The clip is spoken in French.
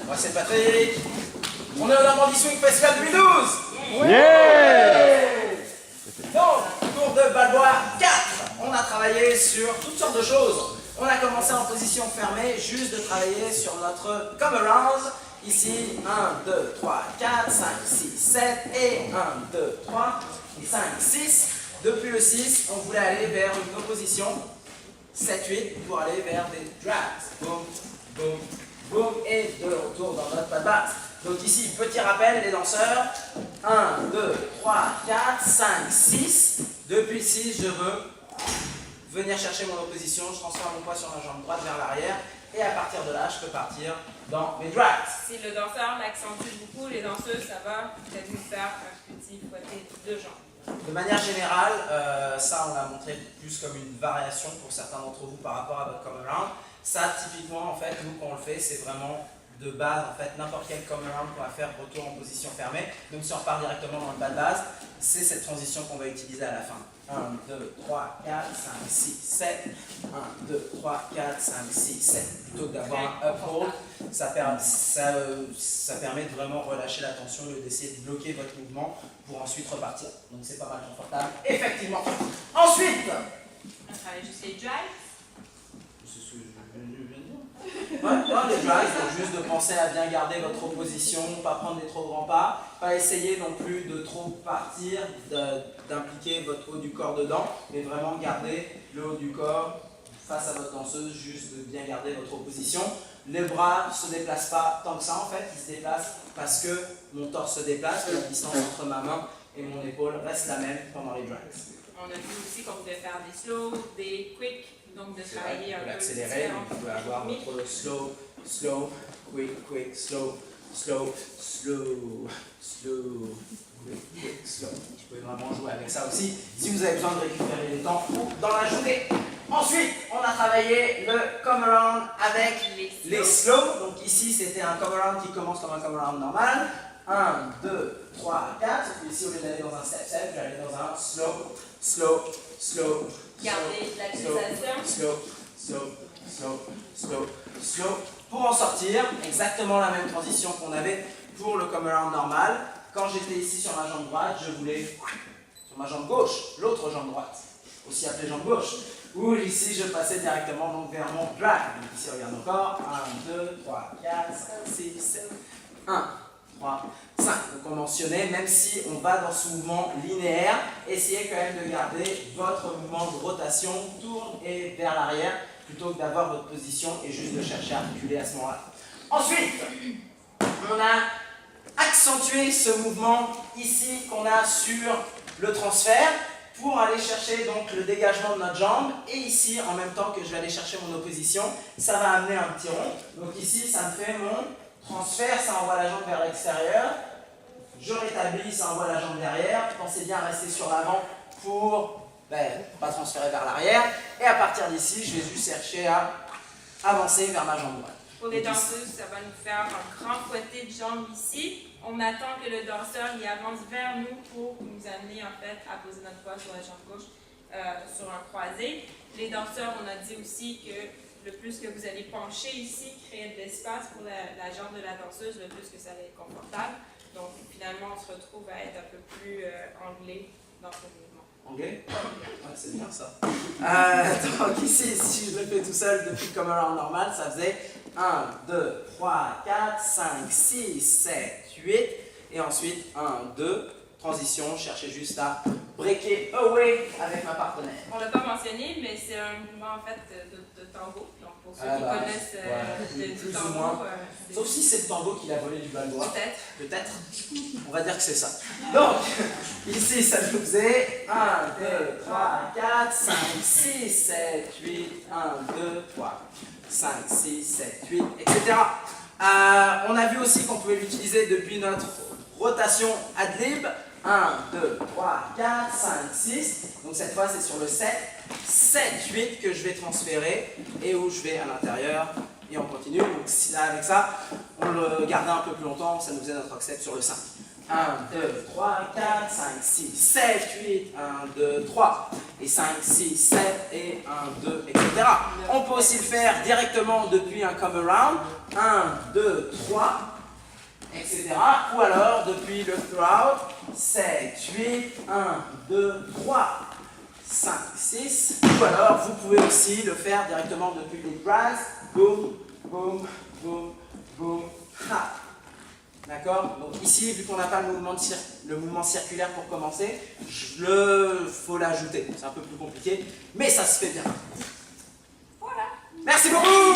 Moi c'est Patrick. On est au Normandie Swing Festival 2012. Donc, cours de Balboa 4. On a travaillé sur toutes sortes de choses. On a commencé en position fermée, juste de travailler sur notre come around. Ici, 1, 2, 3, 4, 5, 6, 7 et 1, 2, 3 et 5, 6. Depuis le 6, on voulait aller vers une opposition 7, 8 pour aller vers des drags. Boum, boum, boum et de retour dans notre pas de base. Donc ici, petit rappel, les danseurs. 1, 2, 3, 4, 5, 6. Depuis le 6, je veux venir chercher mon opposition. Je transfère mon poids sur ma jambe droite vers l'arrière. Et à partir de là, je peux partir dans mes drags. Si le danseur l'accentue beaucoup, les danseuses, ça va peut-être nous faire un petit fouetté de jambes. De manière générale, ça on l'a montré plus comme une variation pour certains d'entre vous par rapport à votre come around. Ça, typiquement, en fait, nous, quand on le fait, c'est vraiment de base, en fait, n'importe quel come around qu'on va faire retour en position fermée. Donc, si on repart directement dans le pas de base, c'est cette transition qu'on va utiliser à la fin. 1, 2, 3, 4, 5, 6, 7. 1, 2, 3, 4, 5, 6, 7. Plutôt que d'avoir un up hold, ça permet de vraiment relâcher la tension et d'essayer de bloquer votre mouvement pour ensuite repartir. Donc, c'est pas mal confortable, effectivement. Ensuite, On travaille juste les drives. c'est ce que je viens de dire. Ouais, les drives, donc juste de penser à bien garder votre opposition, pas prendre des trop grands pas, pas essayer non plus de trop partir, d'impliquer votre haut du corps dedans, mais vraiment garder le haut du corps face à votre danseuse, juste de bien garder votre opposition. Les bras ne se déplacent pas tant que ça en fait, ils se déplacent parce que mon torse se déplace, la distance entre ma main et mon épaule reste la même pendant les drives. On a vu aussi qu'on pouvait faire des slow, des quick, donc de travailler un peu l'accélérer, vous pouvez avoir votre slow, slow, quick, quick, slow, slow, slow, slow, quick, quick, slow. Je peux vraiment jouer avec ça aussi si vous avez besoin de récupérer le temps dans la journée. Ensuite, on a travaillé le come around avec les slow. Donc ici, c'était un come around qui commence comme un come around normal. 1, 2, 3, 4. Et puis ici, au lieu d'aller dans un step-step, je vais aller dans un slow, slow, slow. Garder la pulsation. Slow, slow, slow, slow, slow. Pour en sortir, exactement la même transition qu'on avait pour le come around normal. Quand j'étais ici sur ma jambe droite, je voulais sur ma jambe gauche, l'autre jambe droite, aussi appelée jambe gauche. Ou ici, je passais directement donc vers mon drag. Donc ici, regarde encore. 1, 2, 3, 4, 5, 6, 7. 1, 3, 5. Donc on mentionnait, même si on va dans ce mouvement linéaire, essayez quand même de garder votre mouvement de rotation, tourne et vers l'arrière, plutôt que d'avoir votre position et juste de chercher à reculer à ce moment-là. Ensuite, on a accentué ce mouvement ici qu'on a sur le transfert pour aller chercher donc le dégagement de notre jambe et ici, en même temps que je vais aller chercher mon opposition, ça va amener un petit rond. Donc ici, ça me fait mon transfert, ça envoie la jambe vers l'extérieur. Je rétablis, ça envoie la jambe derrière. Pensez bien à rester sur l'avant pour pas transférer vers l'arrière. Et à partir d'ici, je vais juste chercher à avancer vers ma jambe droite. Pour les danseuses, ça va nous faire un grand fouetté de jambes ici. On attend que le danseur y avance vers nous pour nous amener en fait à poser notre poids sur la jambe gauche sur un croisé. Les danseurs, on a dit aussi que le plus que vous allez pencher ici, créer de l'espace pour la jambe de la danseuse, le plus que ça va être confortable. Donc finalement, on se retrouve à être un peu plus anglais dans ce mouvement. Anglais? Ouais, c'est bien ça. Donc ici, si je le fais tout seul depuis le come around normal, ça faisait 1, 2, 3, 4, 5, 6, 7, 8. Et ensuite, 1, 2, transition, cherchez juste à breaker away avec ma partenaire. On ne l'a pas mentionné, mais c'est un mouvement en fait de tango. Donc pour ceux qui connaissent du tango. Sauf si c'est le tango qui l'a volé du Balboa. Peut-être. Peut-être. On va dire que c'est ça. Donc, ici, ça nous faisait 1, 2, 3, 4, 5, 6, 7, 8, 1, 2, 3, 5, 6, 7, 8, etc. On a vu aussi qu'on pouvait l'utiliser depuis notre rotation ad lib. 1, 2, 3, 4, 5, 6. Donc cette fois, c'est sur le 7, 7, 8 que je vais transférer et où je vais à l'intérieur et on continue. Donc là, avec ça, on le gardait un peu plus longtemps, ça nous faisait notre accept sur le 5. 1, 2, 3, 4, 5, 6, 7, 8, 1, 2, 3, et 5, 6, 7, et 1, 2, etc. On peut aussi le faire directement depuis un come around, 1, 2, 3, etc. Ou alors depuis le throughout, 7, 8, 1, 2, 3, 5, 6. Ou alors vous pouvez aussi le faire directement depuis les brass, boom, boom, boom, boom, ha. D'accord? Donc ici, vu qu'on n'a pas le mouvement circulaire pour commencer, faut l'ajouter. C'est un peu plus compliqué, mais ça se fait bien. Voilà. Merci beaucoup!